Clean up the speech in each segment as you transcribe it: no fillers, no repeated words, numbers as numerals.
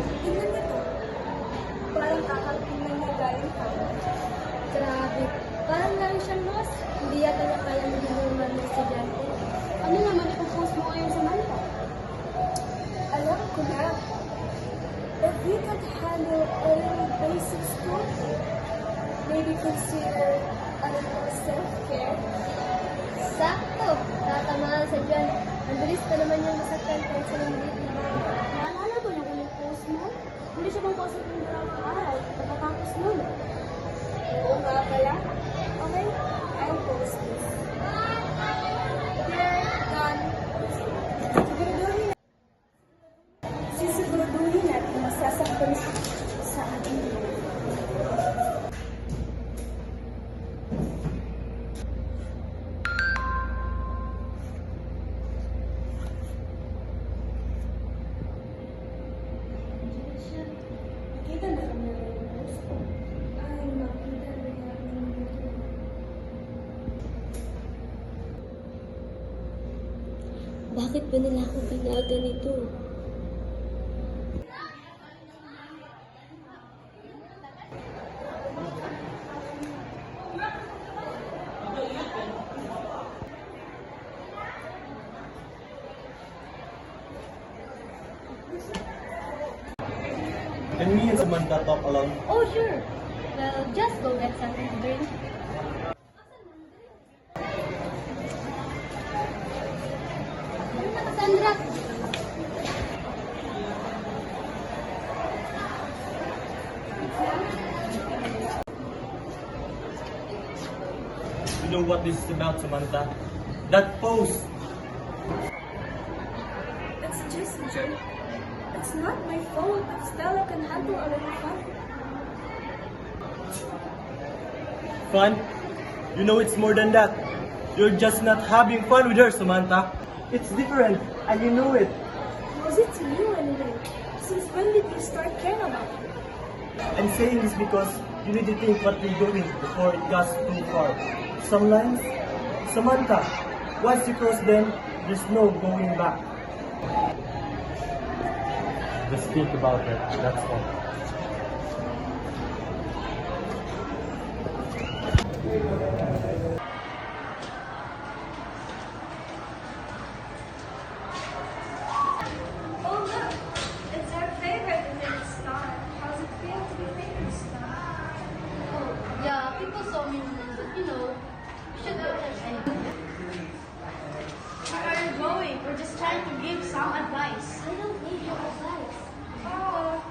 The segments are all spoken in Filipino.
Tingnan niyo to. Parang kakarating na niya galing pa. Grabe. Parang lang siyang lost. Hindi yata niya kaya maging normal na estudyante. Ano naman ipopost mo ngayon sa Manta? Alam ko na. If you can handle a little basic school, maybe consider a little self-care. Sakto! Tatamaan sa dyan. Ang bilis pa naman yung masaktan kahit sa lambiit na ba? Naalala mo yung uling post mo? Hindi siya bang post ng araw pagkatapos nun? Oo nga pala. Okay, I'll post this. Dear Don, siguraduhin natin masasaktan sa ating buhay. Nakita na kami ng post ko. Ay, makita na namin. Bakit ba nila ako ginaganito? Can me and Samantha talk alone? Oh, sure. Well, just go get something to drink. Sandra! You know what this is about, Samantha? That post! It's just a joke. It's not my fault that Stella can handle a little fun. Fun? You know it's more than that. You're just not having fun with her, Samantha. It's different, and you know it. Was it to you anyway? Since when did you start caring about her? I'm saying this because you need to think what you're doing before it goes too far. Some lines, Samantha, once you cross them, there's no going back. Just think about it, that's all. Oh look, it's our favorite favorite star. How's it feel to be favorite star? Oh, yeah, people saw me once, but you know, we should go ahead. Where are you going? We're just trying to give some advice. I don't need your advice. Oh,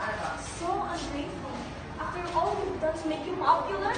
so ungrateful. After all we've done to make you popular?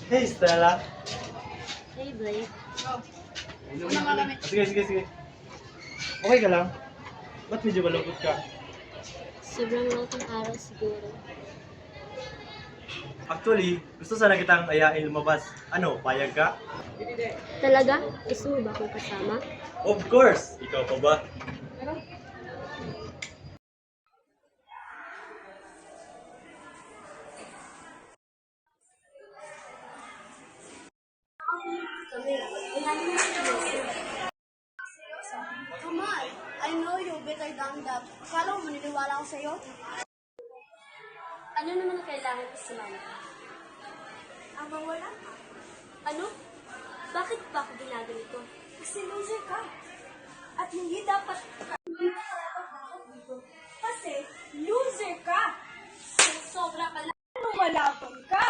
Hey, Stella. Hey, Blake. Sige. Okay ka lang? Ba't medyo malungkot ka? Sobrang lutong araw siguro. Actually, gusto sana kitang ayain lumabas. Ano, payag ka? Talaga? Gusto mo ba akong kasama? Of course! Ikaw pa ba? Come on, I know you're better than that. Akala mo maniniwala ako sa'yo? Ano naman kailangan ko sa Manta? Ang wala? Ano? Bakit pa ako ginagawa? ganito. Kasi loser ka. At hindi dapat karapat-dapat dito. Kasi loser ka. Sobra ka lang. Lumalaban ka.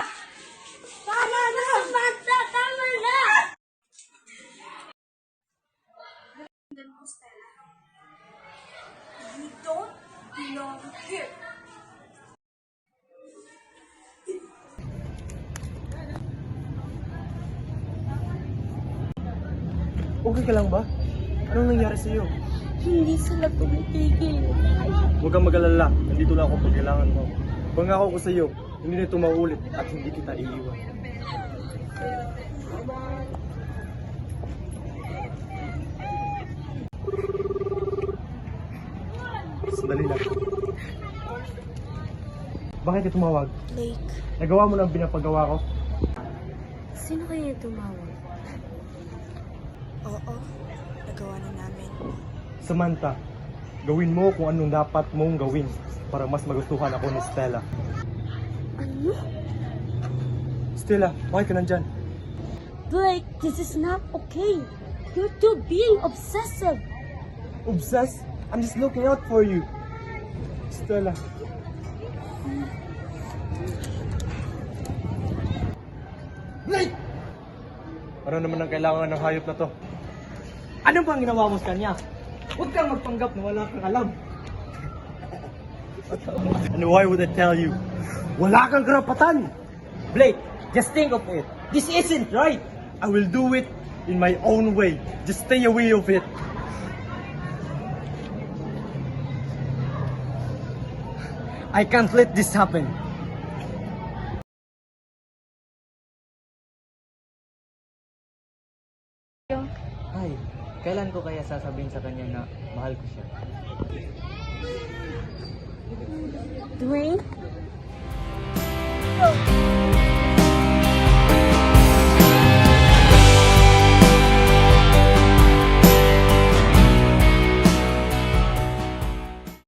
Tama na! Samantha, tama na! Then mo, Stella. You don't belong here. Okay ka lang ba? Anong nangyari sa'yo? Hindi sila tumitigil. Huwag kang mag-alala. Nandito lang ako pag kailangan mo. Pangako ko sa'yo, hindi na ito maulit at hindi kita iiwan. Sandali lang. Bakit ka tumawag? Blake, Nagawa mo na ang pinapagawa ko? sino kaya tumawag? Oo, nagawa na namin. Samantha, gawin mo kung anong dapat mong gawin para mas magustuhan ako ni Stella. Ano? Stella, bakit ka nandyan? Blake, this is not okay. You're too being obsessive. Obsessed? I'm just looking out for you. Stella. Blake! Ano naman ang kailangan ng hayop na to? Ano bang ginawa mo sa kanya? Huwag kang magpanggap na wala kang alam. And why would I tell you? Wala kang karapatan! Blake, just think of it. This isn't right. I will do it in my own way. Just stay away of it. I can't let this happen. Ay, kailan ko kaya sasabihin sa kanya na mahal ko siya? Dwayne? Oh.